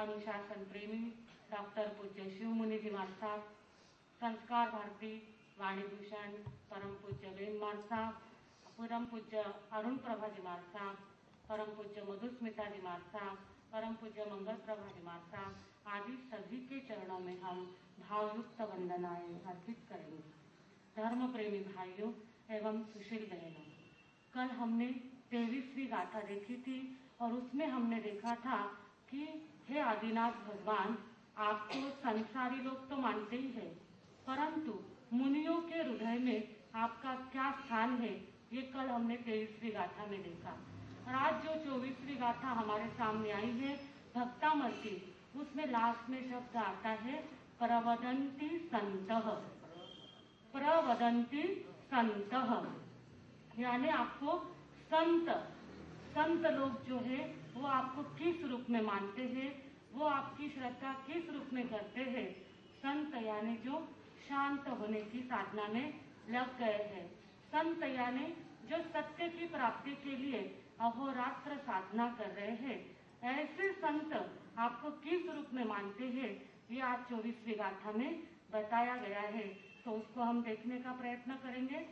अनुशासन प्रेमी डॉक्टर पूज्य शिव मुनि जी महाराज साहब, संस्कार भारती वाणीभूषण परम पूज्य बेन महाराज साहब, परम पूज्य अरुण प्रभा जी महाराज साहब, परम पूज्य मधुस्मिता जी महाराज साहब, परम पूज्य मंगल प्रभा जी महाराज साहब आदि सभी के चरणों में हम भावयुक्त वंदनाएं अर्पित करेंगे। धर्म प्रेमी भाइयों एवं सुशील बहनों, कल हमने 23वीं गाथा देखी थी और उसमें हमने देखा था कि हे आदिनाथ भगवान, आपको संसारी लोग तो मानते ही है, परंतु मुनियों के हृदय में आपका क्या स्थान है, ये कल हमने 23वीं गाथा में देखा। और आज जो 24वीं गाथा हमारे सामने आई है भक्तामृति, उसमें लास्ट में शब्द आता है प्रवदन्ति संतः, प्रवदन्ति संतः, यानी आपको संत लोग जो है वो आपको किस रूप में मानते हैं, वो आपकी श्रद्धा किस रूप में करते हैं। संत यानी जो शांत होने की साधना में लग गए हैं, संत यानी जो सत्य की प्राप्ति के लिए अहोरात्र साधना कर रहे हैं। ऐसे संत आपको किस रूप में मानते हैं, ये आज 24वीं गाथा में बताया गया है, तो उसको हम देखने का प्रयत्न करेंगे।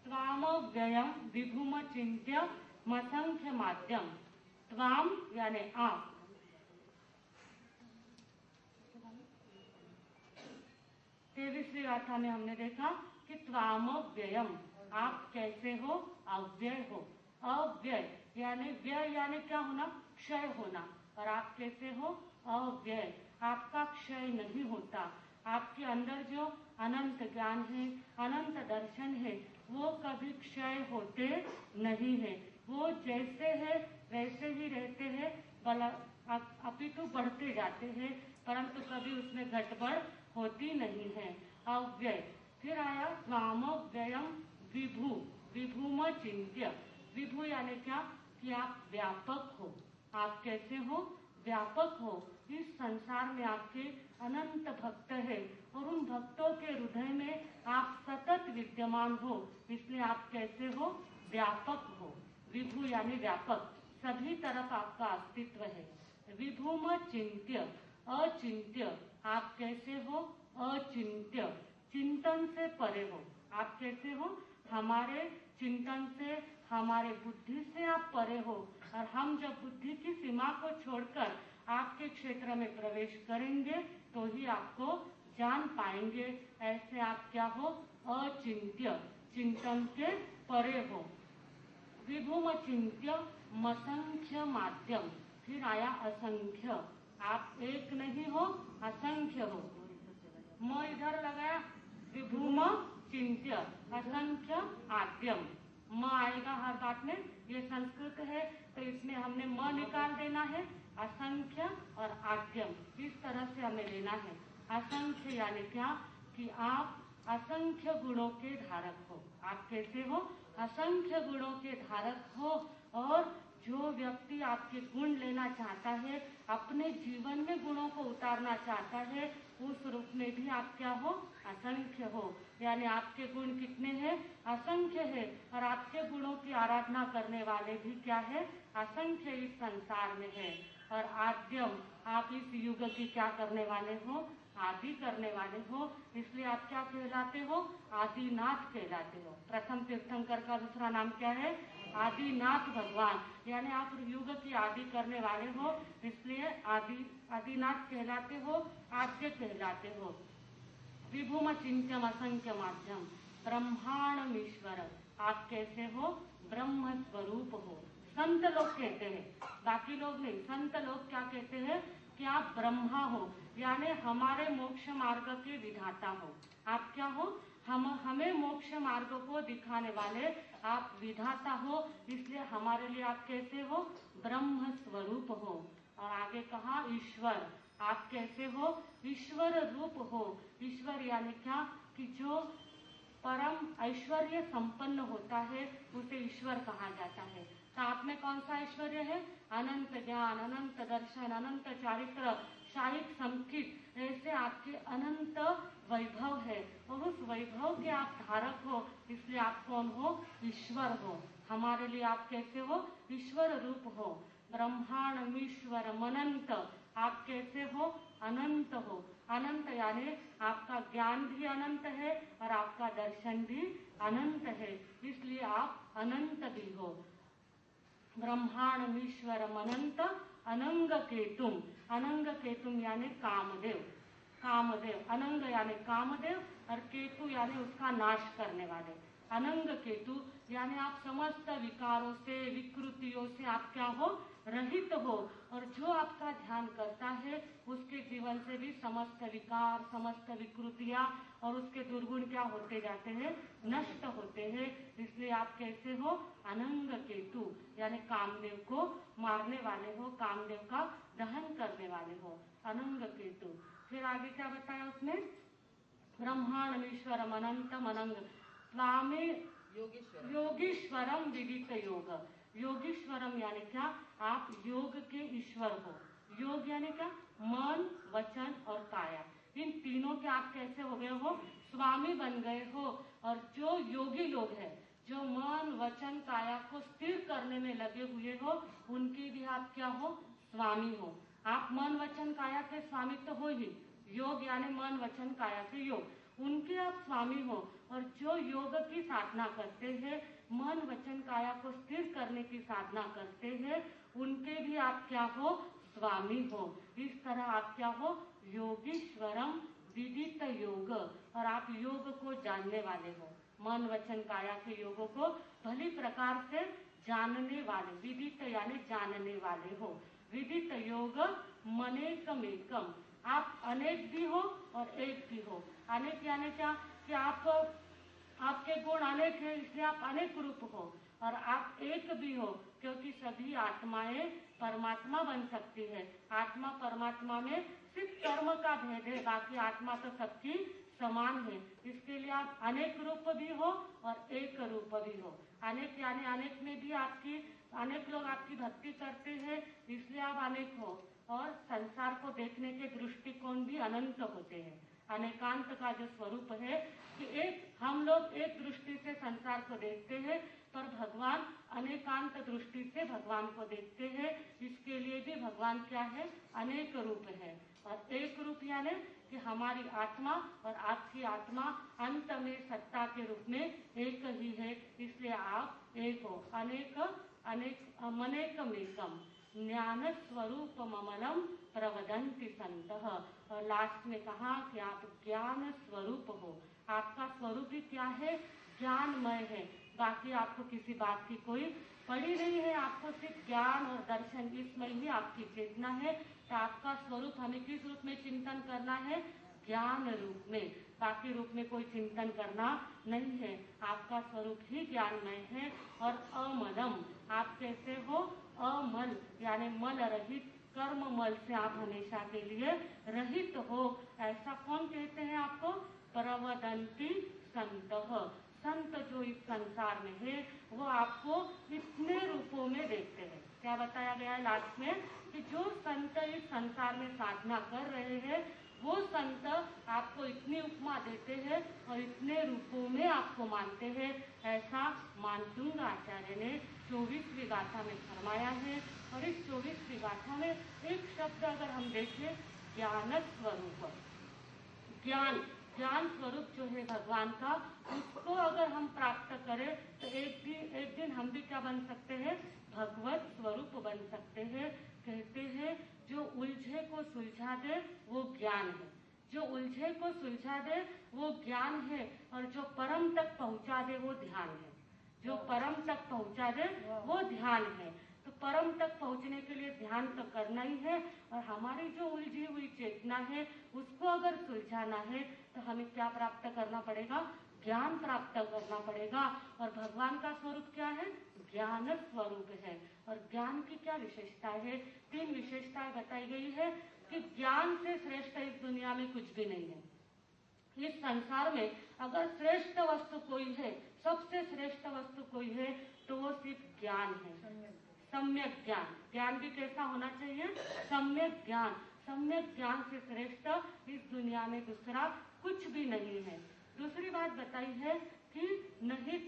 त्वाम व्ययम विभुम चिंत्य मसंख्य माध्यम। त्वाम यानी आप, 23वीं गाथा में हमने देखा कि त्वाम व्ययम, आप कैसे हो, अव्यय हो। अव्यय यानी व्यय यानी क्या होना, क्षय होना, और आप कैसे हो, अव्यय, आपका क्षय नहीं होता। आपके अंदर जो अनंत ज्ञान है, अनंत दर्शन है, वो कभी क्षय होते नहीं है, वो जैसे है वैसे ही रहते हैं, अपितु बढ़ते जाते हैं, परंतु कभी उसमें घटबढ़ होती नहीं है। अव्यय। फिर आया त्वाम व्ययम विभु, विभुम चिंत्य। विभु यानी क्या कि आप व्यापक हो। आप कैसे हो, व्यापक हो। इस संसार में आपके अनंत भक्त है और उन भक्तों के हृदय में आप सतत विद्यमान हो, इसलिए आप कैसे हो, व्यापक हो। विभु यानी व्यापक, सभी तरफ आपका अस्तित्व है। विभुम चिंत्य, अचिंत्य, आप कैसे हो, अचिंत्य, चिंतन से परे हो। आप कैसे हो, हमारे चिंतन से, हमारे बुद्धि से आप परे हो, और हम जब बुद्धि की सीमा को छोड़कर आपके क्षेत्र में प्रवेश करेंगे तो ही आपको जान पाएंगे। ऐसे आप क्या हो, अचिंत्य, चिंतन के परे हो। विभुम चिंत्य मसंख्य माध्यम। फिर आया असंख्य, आप एक नहीं हो, असंख्य हो। म इधर लगाया, विभुम चिंत्य असंख्य आद्यम। म आएगा हर बात में, ये संस्कृत है तो इसमें हमने म निकाल देना है, असंख्य और आद्यम, इस तरह से हमें लेना है। असंख्य यानी क्या कि आप असंख्य गुणों के धारक हो। आप कैसे हो, असंख्य गुणों के धारक हो, और जो व्यक्ति आपके गुण लेना चाहता है, अपने जीवन में गुणों को उतारना चाहता है, उस रूप में भी आप क्या हो, असंख्य हो। यानी आपके गुण कितने हैं, असंख्य है, और आपके गुणों की आराधना करने वाले भी क्या है, असंख्य इस संसार में है। और आद्यम, आप इस युग की क्या करने वाले हो, आदि करने वाले हो, इसलिए आप क्या कहलाते हो, आदिनाथ कहलाते हो। प्रथम तीर्थंकर का दूसरा नाम क्या है, आदिनाथ भगवान, यानी आप युग की आदि करने वाले हो, इसलिए आदिनाथ कहलाते हो, आद्य कहलाते हो। विभुम चिंत्यम असंख्य माध्यम ब्रह्मांड ईश्वर, आप कैसे हो, ब्रह्म स्वरूप हो। संत लोग कहते हैं, बाकी लोग नहीं, संत लोग क्या कहते हैं कि आप ब्रह्मा हो, यानी हमारे मोक्ष मार्ग के विधाता हो। आप क्या हो, हमें मोक्ष मार्ग को दिखाने वाले आप विधाता हो, इसलिए हमारे लिए आप कैसे हो, ब्रह्म स्वरूप हो। और आगे कहा ईश्वर, आप कैसे हो, ईश्वर रूप हो। ईश्वर यानी क्या कि जो परम ऐश्वर्य संपन्न होता है उसे ईश्वर कहा जाता है। तो आप में कौन सा ऐश्वर्य है, अनंत ज्ञान, अनंत दर्शन, अनंत चारित्र, शाहिक संकित, ऐसे आपके अनंत वैभव है, और उस वैभव के आप धारक हो, इसलिए आप कौन हो, ईश्वर हो। हमारे लिए आप कैसे हो, ईश्वर रूप हो। ब्रह्मांडमीश्वरम अनंत, आप कैसे हो? अनंत हो। अनंत यानी आपका ज्ञान भी अनंत है और आपका दर्शन भी अनंत है, इसलिए आप अनंत भी हो। ब्रह्मांडमीश्वरम अनंत अनंग केतुम, अनंग केतुम यानी कामदेव, कामदेव, अनंग यानी कामदेव और केतु यानी उसका नाश करने वाले। अनंग केतु यानी आप समस्त विकारों से, विकृतियों से आप क्या हो? रहित हो। और जो आपका ध्यान करता है उसके जीवन से भी समस्त विकार, समस्त विकृतियां और उसके दुर्गुण क्या होते जाते हैं? नष्ट होते हैं। इसलिए आप कैसे हो? अनंग केतु यानी कामदेव को मारने वाले हो, कामदेव का दहन करने वाले हो, अनंग केतु। फिर आगे क्या बताया उसने? ब्रह्मांडमीश्वरम अनंतम अनंग स्वामी योगीश्वरम विदित योग। योगीश्वरम यानी क्या? आप योग के ईश्वर हो। योग यानी क्या? मन, वचन और काया, इन तीनों के आप कैसे हो गए हो? स्वामी बन गए हो। और जो योगी लोग हैं, जो मन, वचन, काया को स्थिर करने में लगे हुए हो, उनकी भी आप क्या हो? स्वामी हो। आप मन, वचन, काया के स्वामी तो हो ही। योग यानी मन, वचन, काया के योग, उनके आप स्वामी हो। और जो योग की साधना करते हैं, मन, वचन, काया को स्थिर करने की साधना करते हैं, उनके भी आप क्या हो? स्वामी हो। इस तरह आप क्या हो? योगीश्वरम विदित योग, और आप योग को जानने वाले हो। मन, वचन, काया के योगों को भली प्रकार से जानने वाले, विदित यानी जानने वाले हो। विदित योग मनेकमेकम, आप अनेक भी हो और एक भी हो। अनेक यानी क्या? कि आपके गुण अनेक है, इसलिए आप अनेक रूप हो। और आप एक भी हो क्योंकि सभी आत्माएं परमात्मा बन सकती है। आत्मा परमात्मा में सिर्फ कर्म का भेद है, बाकी आत्मा तो सबकी समान है। इसके लिए आप अनेक रूप भी हो और एक रूप भी हो। अनेक यानी अनेक में भी आपकी, अनेक लोग आपकी भक्ति करते हैं, इसलिए आप अनेक हो। और संसार को देखने के दृष्टिकोण भी अनंत होते हैं। अनेकांत का जो स्वरूप है कि एक, हम लोग एक दृष्टि से संसार को देखते हैं, पर भगवान अनेकांत दृष्टि से भगवान को देखते हैं। इसके लिए भी भगवान क्या है? अनेक रूप है। और एक रूप यानी कि हमारी आत्मा और आपकी आत्मा अंत में सत्ता के रूप में एक ही है, इसलिए आप एक हो। अनेक अनेक मनेकमेकम ज्ञान स्वरूप ममलम प्रवदंति संतः। और लास्ट में कहा कि आप ज्ञान स्वरूप हो। आपका स्वरूप ही क्या है? ज्ञानमय है। बाकी आपको किसी बात की कोई पड़ी नहीं है, आपको सिर्फ ज्ञान और दर्शन, इसमें ही आपकी चेतना है। तो आपका स्वरूप हमें किस रूप में चिंतन करना है? ज्ञान रूप में, बाकी रूप में कोई चिंतन करना नहीं है। आपका स्वरूप ही ज्ञानमय है। और अमलम, आप कैसे हो? अमल यानी मल रहित, कर्म मल से आप हमेशा के लिए रहित हो। ऐसा कौन कहते हैं आपको? प्रवदंती संतः, संत जो इस संसार में है वो आपको इतने रूपों में देखते हैं। क्या बताया गया है लास्ट में? कि जो संत इस संसार में साधना कर रहे हैं, वो संत आपको इतनी उपमा देते हैं और इतने रूपों में आपको मानते हैं। ऐसा मानसिंह आचार्य ने 24वीं गाथा में फरमाया है। और इस 24वीं गाथा में एक शब्द अगर हम देखें, ज्ञान स्वरूप, ज्ञान, ज्ञान स्वरूप जो है भगवान का, उसको अगर हम प्राप्त करें तो एक दिन हम भी क्या बन सकते हैं? भगवत स्वरूप बन सकते हैं। कहते हैं जो उलझे को सुलझा दे वो ज्ञान है, जो उलझे को सुलझा दे वो ज्ञान है, और जो परम तक पहुंचा दे वो ध्यान है। जो परम तक पहुंचा दे वो ध्यान है। तो परम तक पहुंचने के लिए ध्यान तो करना ही है, और हमारी जो उलझी हुई चेतना है उसको अगर सुलझाना है तो हमें क्या प्राप्त करना पड़ेगा? ज्ञान प्राप्त करना पड़ेगा। और भगवान का स्वरूप क्या है? ज्ञान स्वरूप है। और ज्ञान की क्या विशेषता है? 3 विशेषताएं बताई गई है कि ज्ञान से श्रेष्ठ इस दुनिया में कुछ भी नहीं है। इस संसार में अगर श्रेष्ठ वस्तु कोई है, सबसे श्रेष्ठ वस्तु कोई है, तो वो सिर्फ ज्ञान है। सम्यक ज्ञान, ज्ञान भी कैसा होना चाहिए? सम्यक ज्ञान। सम्यक ज्ञान से श्रेष्ठ इस दुनिया में दूसरा कुछ भी नहीं है। दूसरी बात बताई है कि नहीं,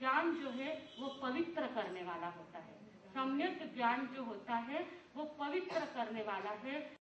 ज्ञान जो है वो पवित्र करने वाला होता है। सम्यक ज्ञान जो होता है वो पवित्र करने वाला है।